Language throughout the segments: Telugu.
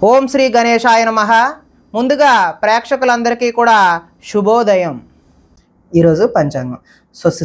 ఓం శ్రీ గణేశాయ నమః. ముందుగా ప్రేక్షకులందరికీ కూడా శుభోదయం. ఈరోజు పంచాంగం.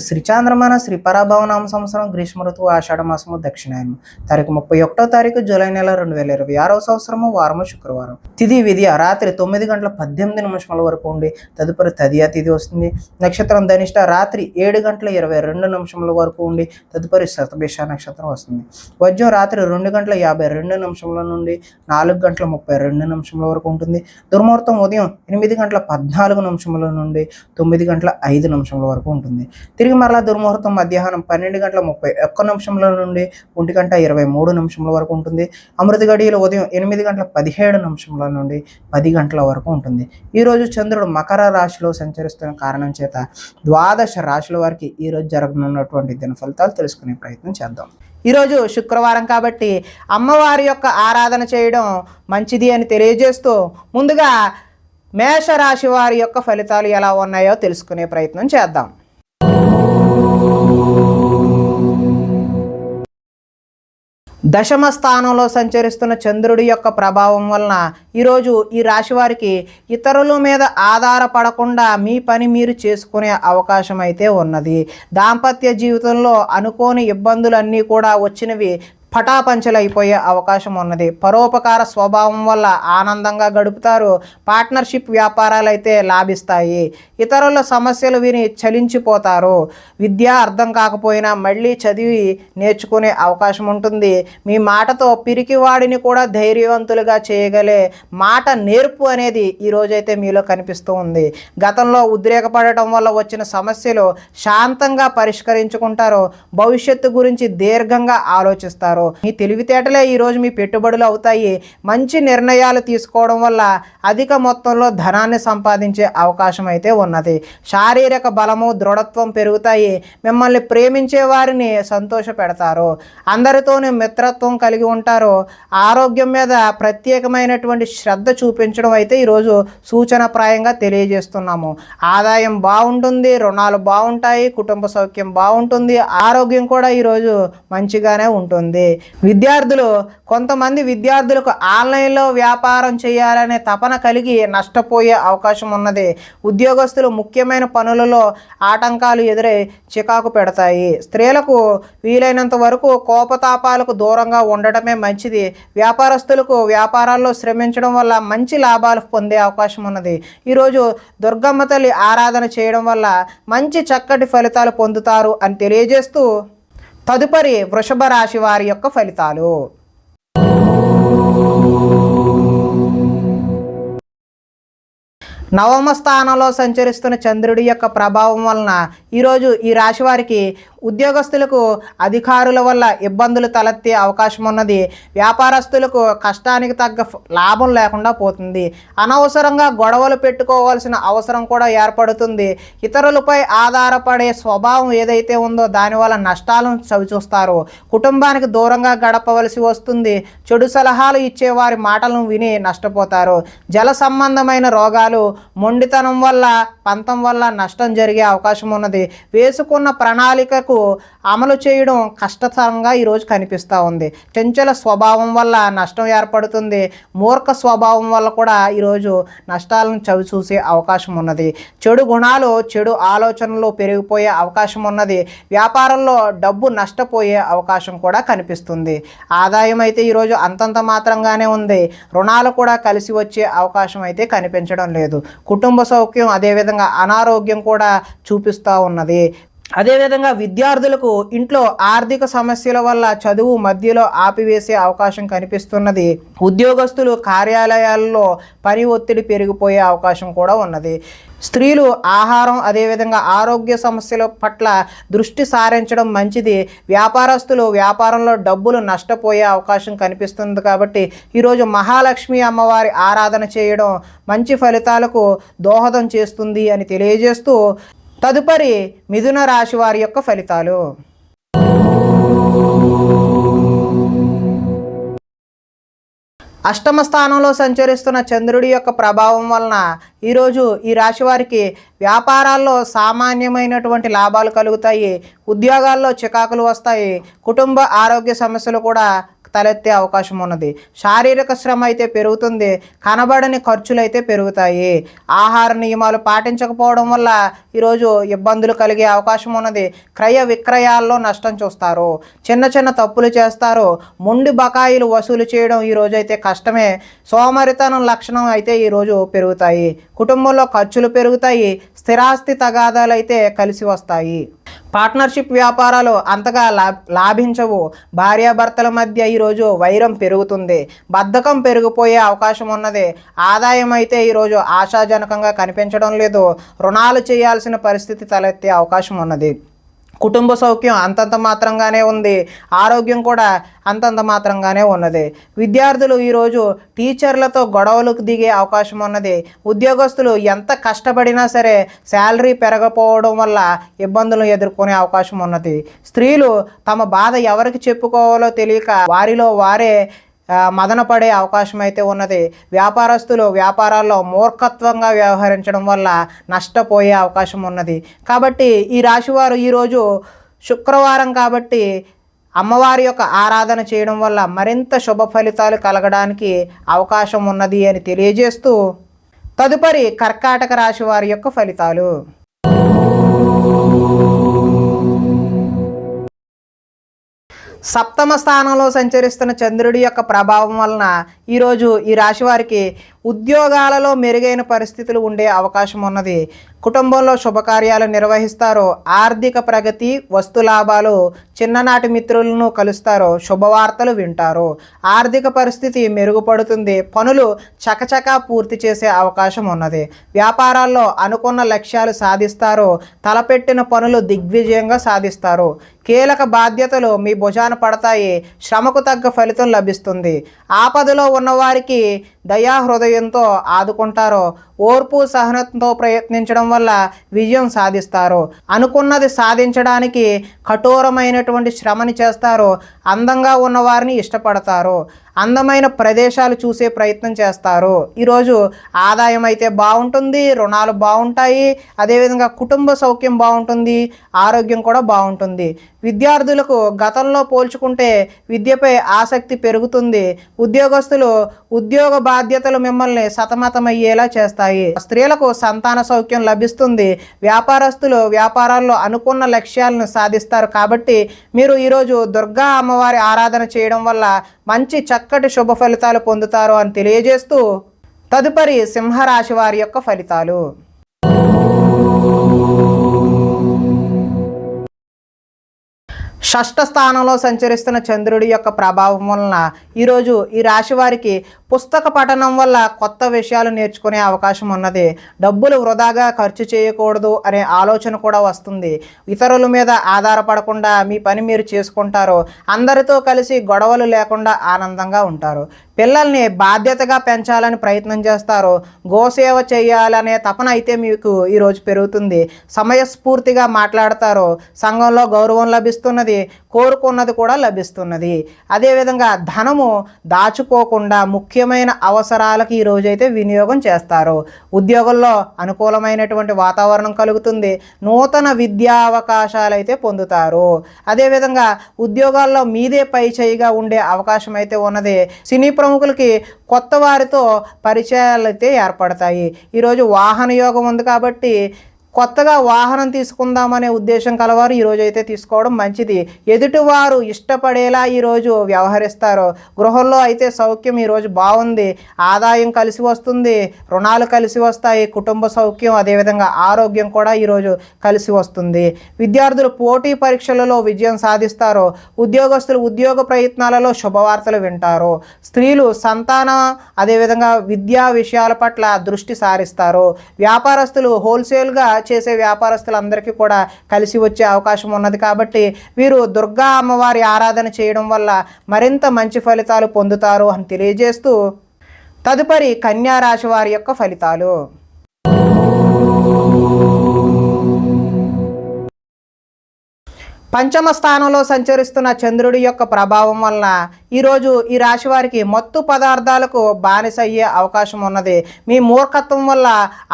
శ్రీ చాంద్రమాన శ్రీ పరాభవనామ సంవత్సరం గ్రీష్మ ఋతువు ఆషాఢ మాసము దక్షిణాయనం. తారీఖు 31వ తారీఖు జూలై నెల 2026వ సంవత్సరము వారము శుక్రవారం. తిథి విధియ రాత్రి 9:18 వరకు ఉండి తదుపరి తదియా తిథి వస్తుంది. నక్షత్రం ధనిష్ట రాత్రి 7:22 వరకు ఉండి తదుపరి శతభిష నక్షత్రం వస్తుంది. వజ్రం రాత్రి 2:52 నుండి 4:32 వరకు ఉంటుంది. దుర్ముహూర్తం ఉదయం 8:14 నుండి 9:05 వరకు ఉంటుంది. తిరిగి మరలా దుర్ముహూర్తం మధ్యాహ్నం 12:31 నుండి 1:23 వరకు ఉంటుంది. అమృత గడియలు ఉదయం 8:17 నుండి 10 గంటల వరకు ఉంటుంది. ఈరోజు చంద్రుడు మకర రాశిలో సంచరిస్తున్న కారణం చేత ద్వాదశ రాశుల వారికి ఈరోజు జరగనున్నటువంటి దిన ఫలితాలు తెలుసుకునే ప్రయత్నం చేద్దాం. ఈరోజు శుక్రవారం కాబట్టి అమ్మవారి యొక్క ఆరాధన చేయడం మంచిది అని తెలియజేస్తూ ముందుగా మేషరాశి వారి యొక్క ఫలితాలు ఎలా ఉన్నాయో తెలుసుకునే ప్రయత్నం చేద్దాం. దశమ స్థానంలో సంచరిస్తున్న చంద్రుడి యొక్క ప్రభావం వలన ఈరోజు ఈ రాశి వారికి ఇతరుల మీద ఆధారపడకుండా మీ పని మీరు చేసుకునే అవకాశం అయితే ఉన్నది. దాంపత్య జీవితంలో అనుకోని ఇబ్బందులన్నీ కూడా వచ్చినవి పటాపంచలైపోయే అవకాశం ఉన్నది. పరోపకార స్వభావం వల్ల ఆనందంగా గడుపుతారు. పార్ట్నర్షిప్ వ్యాపారాలు అయితే లాభిస్తాయి. ఇతరుల సమస్యలు విని చలించిపోతారు. విద్య అర్థం కాకపోయినా మళ్ళీ చదివి నేర్చుకునే అవకాశం ఉంటుంది. మీ మాటతో పిరికివాడిని కూడా ధైర్యవంతులుగా చేయగలే మాట నేర్పు అనేది ఈరోజైతే మీలో కనిపిస్తూ ఉంది. గతంలో ఉద్రేకపడటం వల్ల వచ్చిన సమస్యలు శాంతంగా పరిష్కరించుకుంటారు. భవిష్యత్తు గురించి దీర్ఘంగా ఆలోచిస్తారు. మీ తెలివితేటలే ఈరోజు మీ పెట్టుబడులు అవుతాయి. మంచి నిర్ణయాలు తీసుకోవడం వల్ల అధిక మొత్తంలో ధనాన్ని సంపాదించే అవకాశం అయితే ఉన్నది. శారీరక బలము దృఢత్వం పెరుగుతాయి. మిమ్మల్ని ప్రేమించే వారిని సంతోష పెడతారు. అందరితోనూ మిత్రత్వం కలిగి ఉంటారు. ఆరోగ్యం మీద ప్రత్యేకమైనటువంటి శ్రద్ధ చూపించడం అయితే ఈరోజు సూచనప్రాయంగా తెలియజేస్తున్నాము. ఆదాయం బాగుంటుంది. రుణాలు బాగుంటాయి. కుటుంబ సౌఖ్యం బాగుంటుంది. ఆరోగ్యం కూడా ఈరోజు మంచిగానే ఉంటుంది. కొంతమంది విద్యార్థులకు ఆన్లైన్లో వ్యాపారం చేయాలనే తపన కలిగి నష్టపోయే అవకాశం ఉన్నది. ఉద్యోగస్తులు ముఖ్యమైన పనులలో ఆటంకాలు ఎదురై చికాకు పెడతాయి. స్త్రీలకు వీలైనంత వరకు కోపతాపాలకు దూరంగా ఉండటమే మంచిది. వ్యాపారస్తులకు వ్యాపారాల్లో శ్రమించడం వల్ల మంచి లాభాలు పొందే అవకాశం ఉన్నది. ఈరోజు దుర్గమ్మ తల్లి ఆరాధన చేయడం వల్ల మంచి చక్కటి ఫలితాలు పొందుతారు అని తెలియజేస్తూ తదుపరి వృషభ రాశి వారి యొక్క ఫలితాలు. నవమ స్థానంలో సంచరిస్తున్న చంద్రుడి యొక్క ప్రభావం వలన ఈరోజు ఈ రాశి వారికి ఉద్యోగస్తులకు అధికారుల వల్ల ఇబ్బందులు తలెత్తే అవకాశం ఉన్నది. వ్యాపారస్తులకు కష్టానికి తగ్గ లాభం లేకుండా పోతుంది. అనవసరంగా గొడవలు పెట్టుకోవాల్సిన అవసరం కూడా ఏర్పడుతుంది. ఇతరులపై ఆధారపడే స్వభావం ఏదైతే ఉందో దానివల్ల నష్టాలను చవిచూస్తారు. కుటుంబానికి దూరంగా గడపవలసి వస్తుంది. చెడు సలహాలు ఇచ్చేవారి మాటలను విని నష్టపోతారు. జల సంబంధమైన రోగాలు మొండితనం వల్ల పంతం వల్ల నష్టం జరిగే అవకాశం ఉన్నది. వేసుకున్న ప్రణాళికకు అమలు చేయడం కష్టతరంగా ఈరోజు కనిపిస్తూ ఉంది. చంచల స్వభావం వల్ల నష్టం ఏర్పడుతుంది. మూర్ఖ స్వభావం వల్ల కూడా ఈరోజు నష్టాలను చవిచూసే అవకాశం ఉన్నది. చెడు గుణాలు చెడు ఆలోచనలు పెరిగిపోయే అవకాశం ఉన్నది. వ్యాపారంలో డబ్బు నష్టపోయే అవకాశం కూడా కనిపిస్తుంది. ఆదాయం అయితే ఈరోజు అంతంత మాత్రంగానే ఉంది. రుణాలు కూడా కలిసి వచ్చే అవకాశం అయితే కనిపించడం లేదు. కుటుంబ సౌఖ్యం అదేవిధంగా అనారోగ్యం కూడా చూపిస్తూ ఉన్నది. అదేవిధంగా విద్యార్థులకు ఇంట్లో ఆర్థిక సమస్యల వల్ల చదువు మధ్యలో ఆపివేసే అవకాశం కనిపిస్తున్నది. ఉద్యోగస్తులు కార్యాలయాల్లో పని ఒత్తిడి పెరిగిపోయే అవకాశం కూడా ఉన్నది. స్త్రీలు ఆహారం అదేవిధంగా ఆరోగ్య సమస్యల పట్ల దృష్టి సారించడం మంచిది. వ్యాపారస్తులు వ్యాపారంలో డబ్బులు నష్టపోయే అవకాశం కనిపిస్తుంది. కాబట్టి ఈరోజు మహాలక్ష్మి అమ్మవారి ఆరాధన చేయడం మంచి ఫలితాలకు దోహదం చేస్తుంది అని తెలియజేస్తూ తదుపరి మిథున రాశి వారి యొక్క ఫలితాలు. అష్టమ స్థానంలో సంచరిస్తున్న చంద్రుడి యొక్క ప్రభావం వలన ఈరోజు ఈ రాశి వారికి వ్యాపారాల్లో సామాన్యమైనటువంటి లాభాలు కలుగుతాయి, ఉద్యోగాల్లో చికాకులు వస్తాయి, కుటుంబ ఆరోగ్య సమస్యలు కూడా తలెత్తే అవకాశం ఉన్నది. శారీరక శ్రమ అయితే పెరుగుతుంది, కనబడని ఖర్చులు అయితే పెరుగుతాయి. ఆహార నియమాలు పాటించకపోవడం వల్ల ఈరోజు ఇబ్బందులు కలిగే అవకాశం ఉన్నది. క్రయ విక్రయాల్లో నష్టం చూస్తారు, చిన్న చిన్న తప్పులు చేస్తారు, మొండి బకాయిలు వసూలు చేయడం ఈరోజు అయితే కష్టమే. సోమరితనం లక్షణం అయితే ఈరోజు పెరుగుతాయి, కుటుంబంలో ఖర్చులు పెరుగుతాయి, స్థిరాస్తి తగాదాలు అయితే కలిసి వస్తాయి. పార్ట్నర్షిప్ వ్యాపారాలు అంతగా లాభించవు, భార్యాభర్తల మధ్య ఈరోజు వైరం పెరుగుతుంది, బద్ధకం పెరిగిపోయే అవకాశం ఉన్నది. ఆదాయం అయితే ఈరోజు ఆశాజనకంగా కనిపించడం లేదు, రుణాలు చేయాల్సిన పరిస్థితి తలెత్తే అవకాశం ఉన్నది. కుటుంబ సౌఖ్యం అంతంత మాత్రంగానే ఉంది, ఆరోగ్యం కూడా అంతంత మాత్రంగానే ఉన్నది. విద్యార్థులు ఈరోజు టీచర్లతో గొడవలకు దిగే అవకాశం ఉన్నది. ఉద్యోగస్తులు ఎంత కష్టపడినా సరే శాలరీ పెరగకపోవడం వల్ల ఇబ్బందులు ఎదుర్కొనే అవకాశం ఉన్నది. స్త్రీలు తమ బాధ ఎవరికి చెప్పుకోవాలో తెలియక వారిలో వారే మదన పడే అవకాశం అయితే ఉన్నది. వ్యాపారస్తులు వ్యాపారాల్లో మూర్ఖత్వంగా వ్యవహరించడం వల్ల నష్టపోయే అవకాశం ఉన్నది. కాబట్టి ఈ రాశివారు ఈరోజు శుక్రవారం కాబట్టి అమ్మవారి యొక్క ఆరాధన చేయడం వల్ల మరింత శుభ ఫలితాలు కలగడానికి అవకాశం ఉన్నది అని తెలియజేస్తూ తదుపరి కర్కాటక రాశి వారి యొక్క ఫలితాలు. సప్తమ స్థానంలో సంచరిస్తున్న చంద్రుడి యొక్క ప్రభావం వలన ఈరోజు ఈ రాశి వారికి ఉద్యోగాలలో మెరుగైన పరిస్థితులు ఉండే అవకాశం ఉన్నది. కుటుంబంలో శుభకార్యాలు నిర్వహిస్తారు, ఆర్థిక ప్రగతి, వస్తు లాభాలు, చిన్ననాటి మిత్రులను కలుస్తారు, శుభవార్తలు వింటారు, ఆర్థిక పరిస్థితి మెరుగుపడుతుంది, పనులు చకచకా పూర్తి చేసే అవకాశం ఉన్నది. వ్యాపారాల్లో అనుకున్న లక్ష్యాలు సాధిస్తారు, తలపెట్టిన పనులు దిగ్విజయంగా సాధిస్తారు, కీలక బాధ్యతలు మీ భుజాన పడతాయి, శ్రమకు తగ్గ ఫలితం లభిస్తుంది. ఆపదలో ఉన్నవారికి దయాహృదయంతో ఆదుకుంటారు, ఓర్పు సహనంతో ప్రయత్నించడం వల్ల విజయం సాధిస్తారు, అనుకున్నది సాధించడానికి కఠోరమైనటువంటి శ్రమని చేస్తారు, అందంగా ఉన్నవారిని ఇష్టపడతారు, అందమైన ప్రదేశాలు చూసే ప్రయత్నం చేస్తారు. ఈరోజు ఆదాయం అయితే బాగుంటుంది, రుణాలు బాగుంటాయి, అదేవిధంగా కుటుంబ సౌఖ్యం బాగుంటుంది, ఆరోగ్యం కూడా బాగుంటుంది. విద్యార్థులకు గతంలో పోల్చుకుంటే విద్యపై ఆసక్తి పెరుగుతుంది, ఉద్యోగస్తులు ఉద్యోగ బాధ్యతలు మిమ్మల్ని సతమతమయ్యేలా చేస్తాయి, స్త్రీలకు సంతాన సౌఖ్యం లభిస్తుంది, వ్యాపారస్తులు వ్యాపారాల్లో అనుకున్న లక్ష్యాలను సాధిస్తారు. కాబట్టి మీరు ఈరోజు దుర్గా అమ్మవారి ఆరాధన చేయడం వల్ల మంచి చక్కటి శుభ ఫలితాలు పొందుతారు అని తెలియజేస్తూ తదుపరి సింహరాశి వారి యొక్క ఫలితాలు. షష్ఠ స్థానంలో సంచరిస్తున్న చంద్రుడి యొక్క ప్రభావం వలన ఈరోజు ఈ రాశి వారికి పుస్తక పఠనం వల్ల కొత్త విషయాలు నేర్చుకునే అవకాశం ఉన్నది. డబ్బులు వృధాగా ఖర్చు చేయకూడదు అనే ఆలోచన కూడా వస్తుంది. ఇతరుల మీద ఆధారపడకుండా మీ పని మీరు చేసుకుంటారు, అందరితో కలిసి గొడవలు లేకుండా ఆనందంగా ఉంటారు, పిల్లల్ని బాధ్యతగా పెంచాలని ప్రయత్నం చేస్తారు, గోసేవ చేయాలనే తపన అయితే మీకు ఈరోజు పెరుగుతుంది, సమయస్ఫూర్తిగా మాట్లాడతారు, సంఘంలో గౌరవం లభిస్తున్నది, కోరుకున్నది కూడా లభిస్తున్నది. అదేవిధంగా ధనము దాచుకోకుండా ముఖ్యమైన అవసరాలకు ఈరోజైతే వినియోగం చేస్తారు. ఉద్యోగంలో అనుకూలమైనటువంటి వాతావరణం కలుగుతుంది, నూతన విద్యా అవకాశాలు అయితే పొందుతారు. అదేవిధంగా ఉద్యోగాల్లో మీదే పై చేయిగా ఉండే అవకాశం అయితే ఉన్నది. సినీ ప్రముఖులకి కొత్త వారితో పరిచయాలు అయితే ఏర్పడతాయి. ఈరోజు వాహన యోగం ఉంది కాబట్టి కొత్తగా వాహనం తీసుకుందామనే ఉద్దేశం కలవారు ఈరోజు అయితే తీసుకోవడం మంచిది. ఎదుటివారు ఇష్టపడేలా ఈరోజు వ్యవహరిస్తారు. గృహంలో అయితే సౌఖ్యం ఈరోజు బాగుంది, ఆదాయం కలిసి వస్తుంది, రుణాలు కలిసి వస్తాయి, కుటుంబ సౌఖ్యం అదేవిధంగా ఆరోగ్యం కూడా ఈరోజు కలిసి వస్తుంది. విద్యార్థులు పోటీ పరీక్షలలో విజయం సాధిస్తారు, ఉద్యోగస్తులు ఉద్యోగ ప్రయత్నాలలో శుభవార్తలు వింటారు, స్త్రీలు సంతాన అదేవిధంగా విద్యా విషయాల పట్ల దృష్టి సారిస్తారు, వ్యాపారస్తులు హోల్సేల్గా చేసే వ్యాపారస్తులందరికీ కూడా కలిసి వచ్చే అవకాశం ఉన్నది. కాబట్టి వీరు దుర్గా అమ్మవారి ఆరాధన చేయడం వల్ల మరింత మంచి ఫలితాలు పొందుతారు అని తెలియజేస్తూ తదుపరి కన్యా రాశి వారి యొక్క ఫలితాలు. పంచమ స్థానంలో సంచరిస్తున్న చంద్రుడి యొక్క ప్రభావం వలన ఈరోజు ఈ రాశి వారికి మత్తు పదార్థాలకు బానిస అయ్యే అవకాశం ఉన్నది. మీ మూర్ఖత్వం వల్ల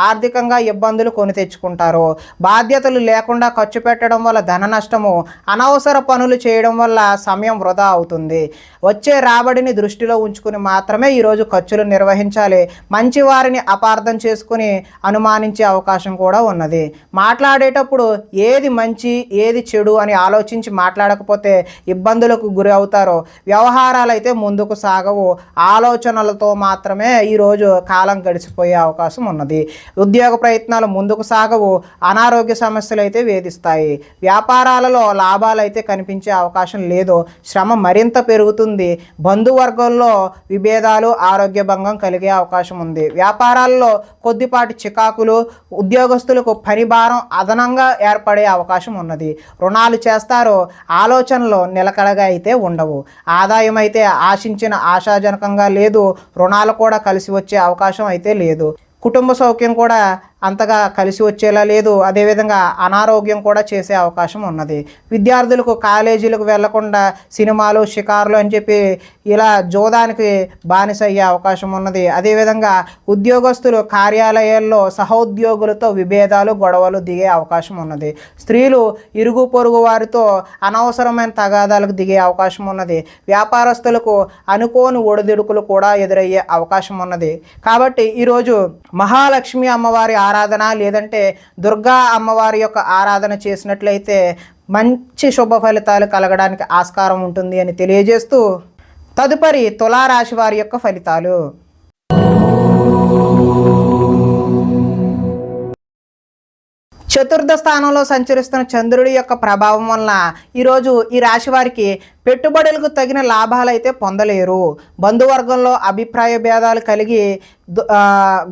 ఆర్థికంగా ఇబ్బందులు కొని తెచ్చుకుంటారు. బాధ్యతలు లేకుండా ఖర్చు పెట్టడం వల్ల ధన నష్టము, అనవసర పనులు చేయడం వల్ల సమయం వృధా అవుతుంది. వచ్చే రాబడిని దృష్టిలో ఉంచుకుని మాత్రమే ఈరోజు ఖర్చులు నిర్వహించాలి. మంచి వారిని అపార్థం చేసుకుని అనుమానించే అవకాశం కూడా ఉన్నది. మాట్లాడేటప్పుడు ఏది మంచి ఏది చెడు అని ఆలోచించి మాట్లాడకపోతే ఇబ్బందులకు గురి అవుతారు. వ్యవహారాలు అయితే ముందుకు సాగవు. ఆలోచనలతో మాత్రమే ఈరోజు కాలం గడిచిపోయే అవకాశం ఉన్నది. ఉద్యోగ ప్రయత్నాలు ముందుకు సాగవు. అనారోగ్య సమస్యలు అయితే వేధిస్తాయి. వ్యాపారాలలో లాభాలు అయితే కనిపించే అవకాశం లేదు. శ్రమ మరింత పెరుగుతుంది. బంధువర్గంలో విభేదాలు, ఆరోగ్య భంగం కలిగే అవకాశం ఉంది. వ్యాపారాల్లో కొద్దిపాటి చికాకులు, ఉద్యోగస్తులకు పని భారం అదనంగా ఏర్పడే అవకాశం ఉన్నది. రుణాలు చేస్తారో ఆలోచనలు నిలకడగా అయితే ఉండవు. ఆదాయం అయితే ఆశించిన ఆశాజనకంగా లేదు. రుణాలు కూడా కలిసి వచ్చే అవకాశం అయితే లేదు. కుటుంబ సౌఖ్యం కూడా అంతగా కలిసి వచ్చేలా లేదు. అదేవిధంగా అనారోగ్యం కూడా చేసే అవకాశం ఉన్నది. విద్యార్థులకు కాలేజీలకు వెళ్లకుండా సినిమాలు, షికారులు అని చెప్పి ఇలా జోదానికి బానిస అయ్యే అవకాశం ఉన్నది. అదేవిధంగా ఉద్యోగస్తులు కార్యాలయాల్లో సహోద్యోగులతో విభేదాలు, గొడవలు దిగే అవకాశం ఉన్నది. స్త్రీలు ఇరుగు పొరుగు వారితో అనవసరమైన తగాదాలకు దిగే అవకాశం ఉన్నది. వ్యాపారస్తులకు అనుకోని ఒడిదుడుకులు కూడా ఎదురయ్యే అవకాశం ఉన్నది. కాబట్టి ఈరోజు మహాలక్ష్మి అమ్మవారి ఆరాధన లేదంటే దుర్గా అమ్మవారి యొక్క ఆరాధన చేసినట్లయితే మంచి శుభ ఫలితాలు కలగడానికి ఆస్కారం ఉంటుంది అని తెలియజేస్తూ తదుపరి తులారాశి వారి యొక్క ఫలితాలు. చతుర్థ స్థానంలో సంచరిస్తున్న చంద్రుడి యొక్క ప్రభావం వలన ఈరోజు ఈ రాశి వారికి పెట్టుబడులకు తగిన లాభాలు అయితే పొందలేరు. బంధువర్గంలో అభిప్రాయ భేదాలు కలిగి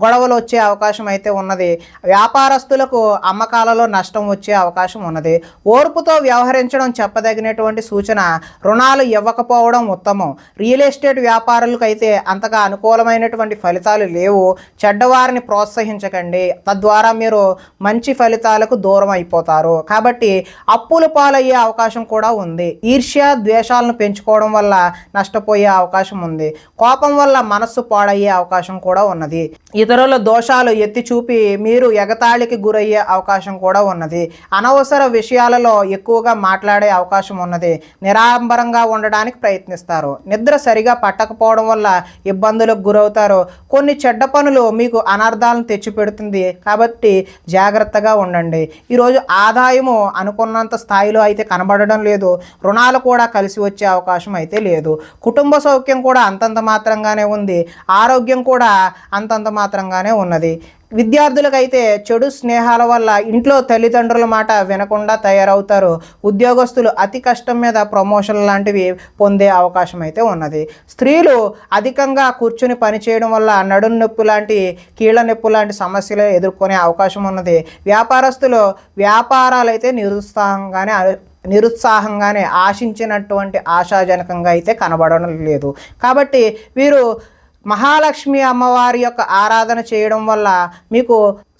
గొడవలు వచ్చే అవకాశం అయితే ఉన్నది. వ్యాపారస్తులకు అమ్మకాలలో నష్టం వచ్చే అవకాశం ఉన్నది. ఓర్పుతో వ్యవహరించడం చెప్పదగినటువంటి సూచన. రుణాలు ఇవ్వకపోవడం ఉత్తమం. రియల్ ఎస్టేట్ వ్యాపారులకు అయితే అంతగా అనుకూలమైనటువంటి ఫలితాలు లేవు. చెడ్డవారిని ప్రోత్సహించకండి, తద్వారా మీరు మంచి ఫలితాలకు దూరం అయిపోతారు. కాబట్టి అప్పుల పాలయ్యే అవకాశం కూడా ఉంది. ఈర్ష్య, ద్వేషాలను పెంచుకోవడం వల్ల నష్టపోయే అవకాశం ఉంది. కోపం వల్ల మనస్సు పాడయ్యే అవకాశం కూడా ఉన్నది. ఇతరుల దోషాలు ఎత్తి చూపి మీరు ఎగతాళికి గురయ్యే అవకాశం కూడా ఉన్నది. అనవసర విషయాలలో ఎక్కువగా మాట్లాడే అవకాశం ఉన్నది. నిరాడంబరంగా ఉండడానికి ప్రయత్నిస్తారు. నిద్ర సరిగా పట్టకపోవడం వల్ల ఇబ్బందులకు గురవుతారు. కొన్ని చెడ్డ పనులు మీకు అనర్థాలను తెచ్చిపెడుతుంది. కాబట్టి జాగ్రత్తగా ఉండండి. ఈరోజు ఆదాయము అనుకున్నంత స్థాయిలో అయితే కనబడడం లేదు. రుణాలు కూడా కలిసి వచ్చే అవకాశం అయితే లేదు. కుటుంబ సౌఖ్యం కూడా అంతంత మాత్రంగానే ఉంది. ఆరోగ్యం కూడా అంతంత మాత్రంగానే ఉన్నది. విద్యార్థులకైతే చెడు స్నేహాల వల్ల ఇంట్లో తల్లిదండ్రుల మాట వినకుండా తయారవుతారు. ఉద్యోగస్తులు అతి కష్టం మీద ప్రమోషన్ లాంటివి పొందే అవకాశం అయితే ఉన్నది. స్త్రీలు అధికంగా కూర్చుని పనిచేయడం వల్ల నడుం నొప్పి లాంటి, కీళ్ళ నొప్పి లాంటి సమస్యలు ఎదుర్కొనే అవకాశం ఉన్నది. వ్యాపారస్తులు వ్యాపారాలు అయితే నిరుత్సాహంగానే ఆశించినటువంటి ఆశాజనకంగా అయితే కనబడడం లేదు. కాబట్టి వీరు మహాలక్ష్మి అమ్మవారి యొక్క ఆరాధన చేయడం వల్ల మీకు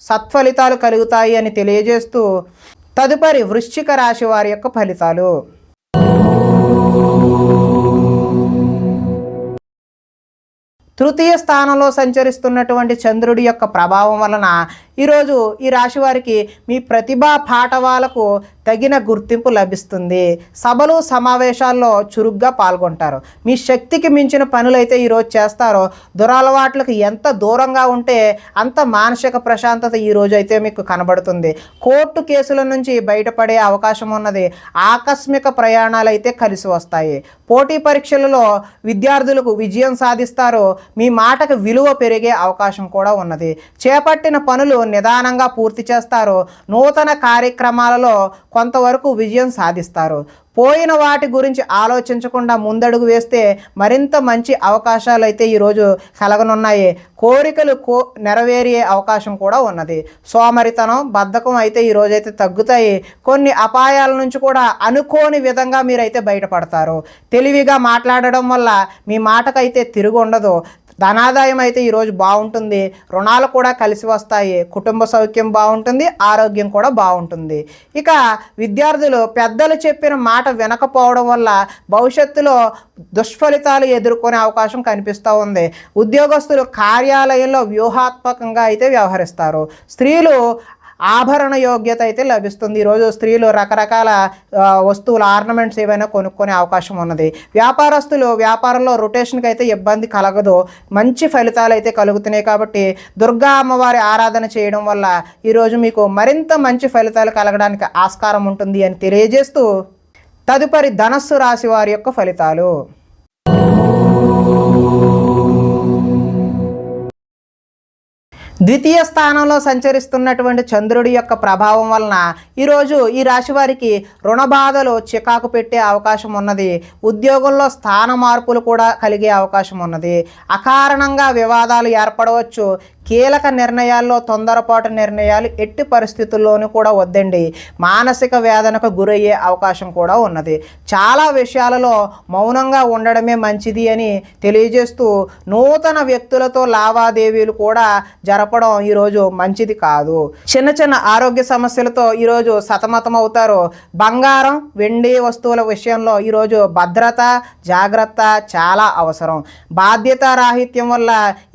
సత్ఫలితాలు కలుగుతాయి అని తెలియజేస్తూ తదుపరి వృశ్చిక రాశి వారి యొక్క ఫలితాలు. తృతీయ స్థానంలో సంచరిస్తున్నటువంటి చంద్రుడి యొక్క ప్రభావం వలన ఈరోజు ఈ రాశి వారికి మీ ప్రతిభా పాఠవాలకు తగిన గుర్తింపు లభిస్తుంది. సభలు, సమావేశాల్లో చురుగ్గా పాల్గొంటారు. మీ శక్తికి మించిన పనులైతే ఈరోజు చేస్తారో. దురలవాట్లకు ఎంత దూరంగా ఉంటే అంత మానసిక ప్రశాంతత ఈరోజు అయితే మీకు కనబడుతుంది. కోర్టు కేసుల నుంచి బయటపడే అవకాశం ఉన్నది. ఆకస్మిక ప్రయాణాలు అయితే కలిసి వస్తాయి. పోటీ పరీక్షలలో విద్యార్థులకు విజయం సాధిస్తారు. మీ మాటకు విలువ పెరిగే అవకాశం కూడా ఉన్నది. చేపట్టిన పనులు నిదానంగా పూర్తి చేస్తారు. నూతన కార్యక్రమాలలో కొంతవరకు విజయం సాధిస్తారు. పోయిన వాటి గురించి ఆలోచించకుండా ముందడుగు వేస్తే మరింత మంచి అవకాశాలు అయితే ఈరోజు కలగనున్నాయి. కోరికలు నెరవేరే అవకాశం కూడా ఉన్నది. సోమరితనం, బద్ధకం అయితే ఈరోజైతే తగ్గుతాయి. కొన్ని అపాయాల నుంచి కూడా అనుకోని విధంగా మీరైతే బయటపడతారు. తెలివిగా మాట్లాడడం వల్ల మీ మాటకైతే తిరుగు ఉండదు. ధనాదాయం అయితే ఈరోజు బాగుంటుంది, రుణాలు కూడా కలిసి వస్తాయి, కుటుంబ సౌఖ్యం బాగుంటుంది, ఆరోగ్యం కూడా బాగుంటుంది. ఇక విద్యార్థులు పెద్దలు చెప్పిన మాట వినకపోవడం వల్ల భవిష్యత్తులో దుష్ఫలితాలు ఎదుర్కొనే అవకాశం కనిపిస్తూ ఉంది. ఉద్యోగస్తులు కార్యాలయంలో వ్యూహాత్మకంగా అయితే వ్యవహరిస్తారు. స్త్రీలు ఆభరణ యోగ్యత అయితే లభిస్తుంది. ఈరోజు స్త్రీలు రకరకాల వస్తువులు, ఆర్నమెంట్స్ ఏవైనా కొనుక్కునే అవకాశం ఉన్నది. వ్యాపారస్తులు వ్యాపారంలో రొటేషన్కి అయితే ఇబ్బంది కలగదు, మంచి ఫలితాలు అయితే కలుగుతున్నాయి. కాబట్టి దుర్గా అమ్మవారి ఆరాధన చేయడం వల్ల ఈరోజు మీకు మరింత మంచి ఫలితాలు కలగడానికి ఆస్కారం ఉంటుంది అని తెలియజేస్తూ తదుపరి ధనస్సు రాశి వారి యొక్క ఫలితాలు. ద్వితీయ స్థానంలో సంచరిస్తున్నటువంటి చంద్రుడి యొక్క ప్రభావం వలన ఈరోజు ఈ రాశి వారికి రుణ బాధలు చికాకు పెట్టే అవకాశం ఉన్నది. ఉద్యోగంలో స్థాన మార్పులు కూడా కలిగే అవకాశం ఉన్నది. అకారణంగా వివాదాలు ఏర్పడవచ్చు. కీలక నిర్ణయాల్లో తొందరపాటు నిర్ణయాలు ఎట్టి పరిస్థితుల్లోనూ కూడా వద్దండి. మానసిక వేదనకు గురయ్యే అవకాశం కూడా ఉన్నది. చాలా విషయాలలో మౌనంగా ఉండడమే మంచిది అని తెలియజేస్తూ నూతన వ్యక్తులతో లావాదేవీలు కూడా జరపడం ఈరోజు మంచిది కాదు. చిన్న చిన్న ఆరోగ్య సమస్యలతో ఈరోజు సతమతం అవుతారు. బంగారం, వెండి వస్తువుల విషయంలో ఈరోజు భద్రత, జాగ్రత్త చాలా అవసరం. బాధ్యతారాహిత్యం వల్ల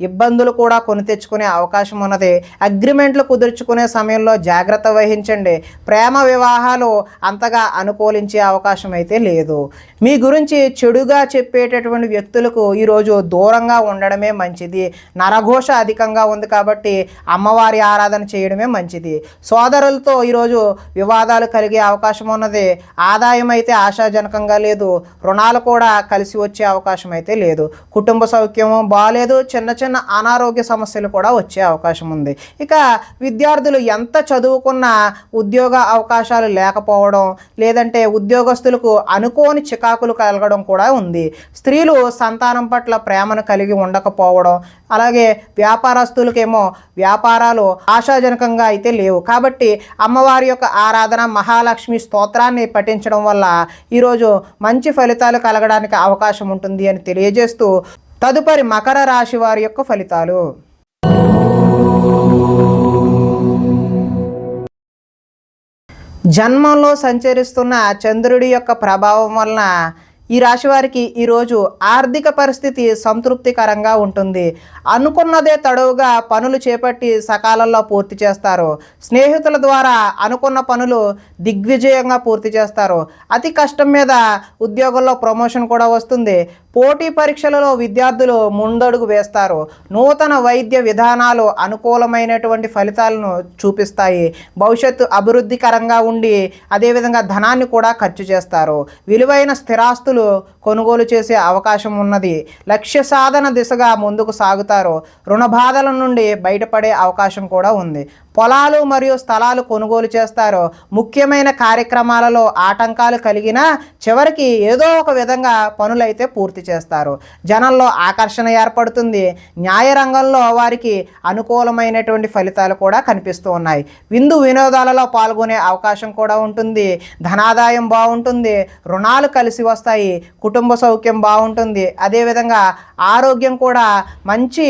ఇబ్బందులు కూడా కొని తెచ్చుకునే అవకాశం ఉన్నది. అగ్రిమెంట్లు కుదుర్చుకునే సమయంలో జాగ్రత్త వహించండి. ప్రేమ వివాహాలు అంతగా అనుకూలించే అవకాశం అయితే లేదు. మీ గురించి చెడుగా చెప్పేటటువంటి వ్యక్తులకు ఈరోజు దూరంగా ఉండడమే మంచిది. నరఘోష అధికంగా ఉంది కాబట్టి అమ్మవారి ఆరాధన చేయడమే మంచిది. సోదరులతో ఈరోజు వివాదాలు కలిగే అవకాశం ఉన్నది. ఆదాయం అయితే ఆశాజనకంగా లేదు. రుణాలు కూడా కలిసి వచ్చే అవకాశం అయితే లేదు. కుటుంబ సౌఖ్యము బాగాలేదు. చిన్న చిన్న అనారోగ్య సమస్యలు కూడా వచ్చే అవకాశం ఉంది. ఇక విద్యార్థులు ఎంత చదువుకున్నా ఉద్యోగ అవకాశాలు లేకపోవడం, లేదంటే ఉద్యోగస్తులకు అనుకోని చికాకులు కలగడం కూడా ఉంది. స్త్రీలు సంతానం పట్ల ప్రేమను కలిగి ఉండకపోవడం, అలాగే వ్యాపారస్తులకేమో వ్యాపారాలు ఆశాజనకంగా అయితే లేవు. కాబట్టి అమ్మవారి యొక్క ఆరాధన, మహాలక్ష్మి స్తోత్రాన్ని పఠించడం వల్ల ఈరోజు మంచి ఫలితాలు కలగడానికి అవకాశం ఉంటుంది అని తెలియజేస్తూ తదుపరి మకర రాశి వారి యొక్క ఫలితాలు. జన్మంలో సంచరిస్తున్న చంద్రుడి యొక్క ప్రభావం వలన ఈ రాశి వారికి ఈరోజు ఆర్థిక పరిస్థితి సంతృప్తికరంగా ఉంటుంది. అనుకున్నదే తడవుగా పనులు చేపట్టి సకాలంలో పూర్తి చేస్తారు. స్నేహితుల ద్వారా అనుకున్న పనులు దిగ్విజయంగా పూర్తి చేస్తారు. అతి కష్టం మీద ఉద్యోగంలో ప్రమోషన్ కూడా వస్తుంది. పోటీ పరీక్షలలో విద్యార్థులు ముందడుగు వేస్తారు. నూతన వైద్య విధానాలు అనుకూలమైనటువంటి ఫలితాలను చూపిస్తాయి. భవిష్యత్తు అభివృద్ధికరంగా ఉండి అదేవిధంగా ధనాన్ని కూడా ఖర్చు చేస్తారు. విలువైన స్థిరాస్తులు కొనుగోలు చేసే అవకాశం ఉన్నది. లక్ష్య సాధన దిశగా ముందుకు సాగుతారు. రుణ బాధల నుండి బయటపడే అవకాశం కూడా ఉంది. పొలాలు మరియు స్థలాలు కొనుగోలు చేస్తారు. ముఖ్యమైన కార్యక్రమాలలో ఆటంకాలు కలిగినా చివరికి ఏదో ఒక విధంగా పనులైతే పూర్తి చేస్తారు. జనంలో ఆకర్షణ ఏర్పడుతుంది. న్యాయ రంగంలో వారికి అనుకూలమైనటువంటి ఫలితాలు కూడా కనిపిస్తూ ఉన్నాయి. విందు వినోదాలలో పాల్గొనే అవకాశం కూడా ఉంటుంది. ధనాదాయం బాగుంటుంది. రుణాలు కలిసి వస్తాయి. కుటుంబ సౌఖ్యం బాగుంటుంది. అదేవిధంగా ఆరోగ్యం కూడా మంచి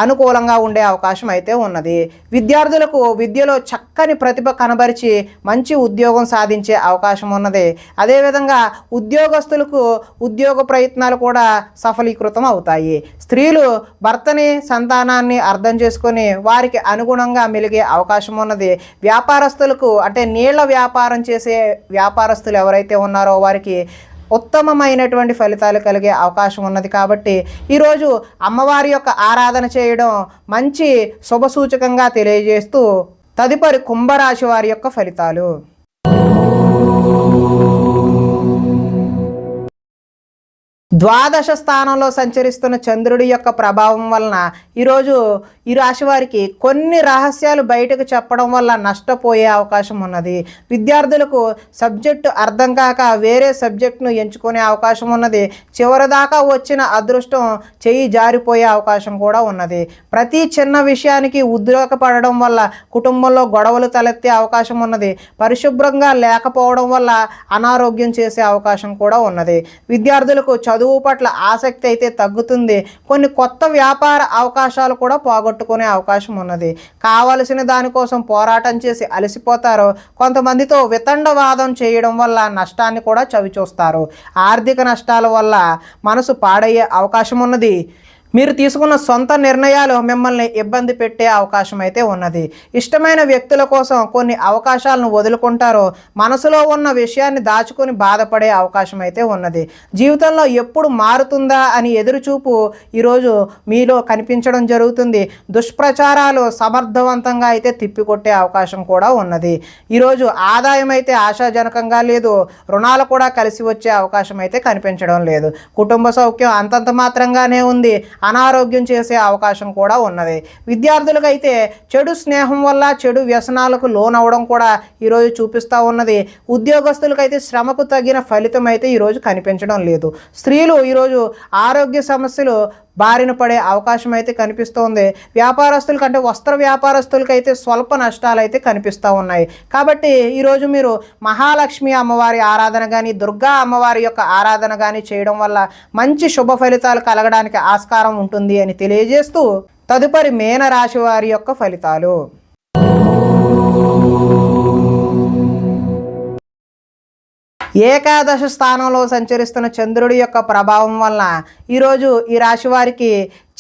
అనుకూలంగా ఉండే అవకాశం అయితే ఉన్నది. విద్యార్థులకు విద్యలో చక్కని ప్రతిభ కనబరిచి మంచి ఉద్యోగం సాధించే అవకాశం ఉన్నది. అదేవిధంగా ఉద్యోగస్తులకు ఉద్యోగ ప్రయత్నాలు కూడా సఫలీకృతం అవుతాయి. స్త్రీలు భర్తని, సంతానాన్ని అర్థం చేసుకొని వారికి అనుగుణంగా మెలిగే అవకాశం ఉన్నది. వ్యాపారస్తులకు అంటే నీళ్ల వ్యాపారం చేసే వ్యాపారస్తులు ఎవరైతే ఉన్నారో వారికి ఉత్తమమైనటువంటి ఫలితాలు కలిగే అవకాశం ఉన్నది. కాబట్టి ఈరోజు అమ్మవారి యొక్క ఆరాధన చేయడం మంచి శుభసూచకంగా తెలియజేస్తూ తదుపరి కుంభరాశి వారి యొక్క ఫలితాలు. ద్వాదశ స్థానంలో సంచరిస్తున్న చంద్రుడి యొక్క ప్రభావం వలన ఈరోజు ఈ రాశి వారికి కొన్ని రహస్యాలు బయటకు చెప్పడం వల్ల నష్టపోయే అవకాశం ఉన్నది. విద్యార్థులకు సబ్జెక్టు అర్థం కాక వేరే సబ్జెక్టును ఎంచుకునే అవకాశం ఉన్నది. చివరిదాకా వచ్చిన అదృష్టం చెయ్యి జారిపోయే అవకాశం కూడా ఉన్నది. ప్రతి చిన్న విషయానికి ఉద్రేకపడడం వల్ల కుటుంబంలో గొడవలు తలెత్తే అవకాశం ఉన్నది. పరిశుభ్రంగా లేకపోవడం వల్ల అనారోగ్యం చేసే అవకాశం కూడా ఉన్నది. విద్యార్థులకు చదువు చదువు పట్ల ఆసక్తి అయితే తగ్గుతుంది. కొన్ని కొత్త వ్యాపార అవకాశాలు కూడా పోగొట్టుకునే అవకాశం ఉన్నది. కావలసిన దానికోసం పోరాటం చేసి అలసిపోతారు. కొంతమందితో వితండవాదం చేయడం వల్ల నష్టాన్ని కూడా చవిచూస్తారు. ఆర్థిక నష్టాల వల్ల మనసు పాడయ్యే అవకాశం ఉన్నది. మీరు తీసుకున్న సొంత నిర్ణయాలు మిమ్మల్ని ఇబ్బంది పెట్టే అవకాశం అయితే ఉన్నది. ఇష్టమైన వ్యక్తుల కోసం కొన్ని అవకాశాలను వదులుకుంటారు. మనసులో ఉన్న విషయాన్ని దాచుకొని బాధపడే అవకాశం అయితే ఉన్నది. జీవితంలో ఎప్పుడు మారుతుందా అని ఎదురుచూపు ఈరోజు మీలో కనిపించడం జరుగుతుంది. దుష్ప్రచారాలు సమర్థవంతంగా అయితే తిప్పికొట్టే అవకాశం కూడా ఉన్నది. ఈరోజు ఆదాయం అయితే ఆశాజనకంగా లేదు. రుణాలు కూడా కలిసి వచ్చే అవకాశం అయితే కనిపించడం లేదు. కుటుంబ సౌఖ్యం అంతంత మాత్రంగానే ఉంది. అనారోగ్యం చేసే అవకాశం కూడా ఉన్నది. విద్యార్థులకైతే చెడు స్నేహం వల్ల చెడు వ్యసనాలకు లోనవడం కూడా ఈరోజు చూపిస్తూ ఉన్నది. ఉద్యోగస్తులకైతే శ్రమకు తగిన ఫలితం అయితే ఈరోజు కనిపించడం లేదు. స్త్రీలు ఈరోజు ఆరోగ్య సమస్యలు బారిన పడే అవకాశం అయితే కనిపిస్తోంది. వ్యాపారస్తులకి అంటే వస్త్ర వ్యాపారస్తులకైతే స్వల్ప నష్టాలు అయితే కనిపిస్తూ ఉన్నాయి. కాబట్టి ఈరోజు మీరు మహాలక్ష్మి అమ్మవారి ఆరాధన కానీ దుర్గా అమ్మవారి యొక్క ఆరాధన కానీ చేయడం వల్ల మంచి శుభ ఫలితాలు కలగడానికి ఆస్కారం ఉంటుంది అని తెలియజేస్తూ తదుపరి మీనరాశి వారి యొక్క ఫలితాలు. ఏకాదశ స్థానంలో సంచరిస్తున్న చంద్రుడి యొక్క ప్రభావం వలన ఈరోజు ఈ రాశి వారికి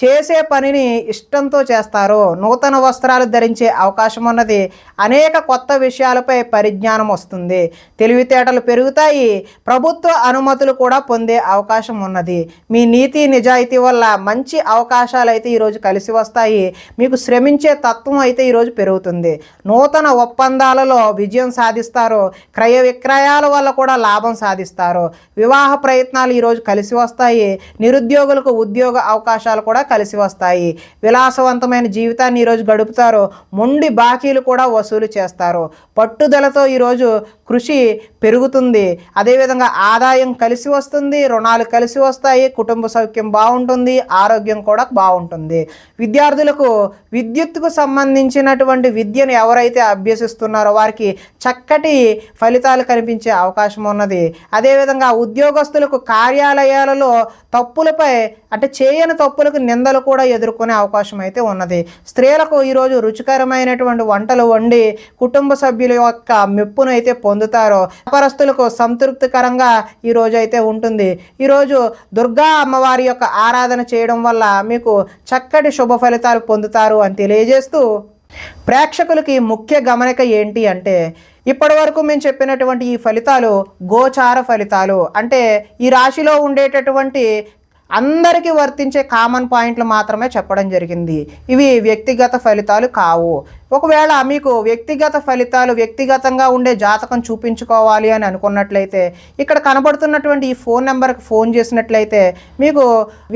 చేసే పనిని ఇష్టంతో చేస్తారు. నూతన వస్త్రాలు ధరించే అవకాశం ఉన్నది. అనేక కొత్త విషయాలపై పరిజ్ఞానం వస్తుంది. తెలివితేటలు పెరుగుతాయి. ప్రభుత్వ అనుమతులు కూడా పొందే అవకాశం ఉన్నది. మీ నీతి నిజాయితీ వల్ల మంచి అవకాశాలు అయితే ఈరోజు కలిసి వస్తాయి. మీకు శ్రమించే తత్వం అయితే ఈరోజు పెరుగుతుంది. నూతన ఒప్పందాలలో విజయం సాధిస్తారు. క్రయ విక్రయాల వల్ల కూడా లాభం సాధిస్తారు. వివాహ ప్రయత్నాలు ఈరోజు కలిసి వస్తాయి. నిరుద్యోగులకు ఉద్యోగ అవకాశాలు కూడా కలిసి వస్తాయి. విలాసవంతమైన జీవితాన్ని ఈరోజు గడుపుతారు. మొండి బాకీలు కూడా వసూలు చేస్తారు. పట్టుదలతో ఈరోజు కృషి పెరుగుతుంది. అదేవిధంగా ఆదాయం కలిసి వస్తుంది. రుణాలు కలిసి వస్తాయి. కుటుంబ సౌఖ్యం బాగుంటుంది. ఆరోగ్యం కూడా బాగుంటుంది. విద్యార్థులకు విద్యుత్తుకు సంబంధించినటువంటి విద్యను ఎవరైతే అభ్యసిస్తున్నారో వారికి చక్కటి ఫలితాలు కనిపించే అవకాశం ఉన్నది. అదేవిధంగా ఉద్యోగస్తులకు కార్యాలయాలలో తప్పులపై అంటే చేయని తప్పులకు నిందలు కూడా ఎదుర్కొనే అవకాశం అయితే ఉన్నది. స్త్రీలకు ఈరోజు రుచికరమైనటువంటి వంటలు వండి కుటుంబ సభ్యుల యొక్క మెప్పును అయితే పొందుతారు. వ్యాపారస్తులకు సంతృప్తికరంగా ఈరోజు అయితే ఉంటుంది. ఈరోజు దుర్గా అమ్మవారి యొక్క ఆరాధన చేయడం వల్ల మీకు చక్కటి శుభ ఫలితాలు పొందుతారు అని తెలియజేస్తూ ప్రేక్షకులకి ముఖ్య గమనిక ఏంటి అంటే ఇప్పటి వరకు మేము చెప్పినటువంటి ఈ ఫలితాలు గోచార ఫలితాలు. అంటే ఈ రాశిలో ఉండేటటువంటి అందరికీ వర్తించే కామన్ పాయింట్లు మాత్రమే చెప్పడం జరిగింది. ఇవి వ్యక్తిగత ఫలితాలు కావు. ఒకవేళ మీకు వ్యక్తిగత ఫలితాలు వ్యక్తిగతంగా ఉండే జాతకం చూపించుకోవాలి అని అనుకున్నట్లయితే ఇక్కడ కనబడుతున్నటువంటి ఈ ఫోన్ నెంబర్కి ఫోన్ చేసినట్లయితే మీకు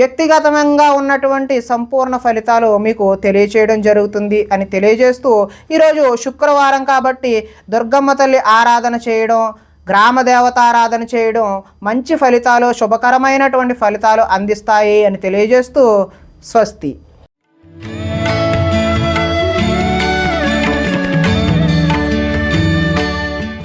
వ్యక్తిగతంగా ఉన్నటువంటి సంపూర్ణ ఫలితాలు మీకు తెలియచేయడం జరుగుతుంది అని తెలియజేస్తూ ఈరోజు శుక్రవారం కాబట్టి దుర్గమ్మ తల్లి ఆరాధన చేయడం, గ్రామ దేవతారాధన చేయడం మంచి ఫలితాలు శుభకరమైనటువంటి ఫలితాలు అందిస్తాయి అని తెలియజేస్తూ స్వస్తి.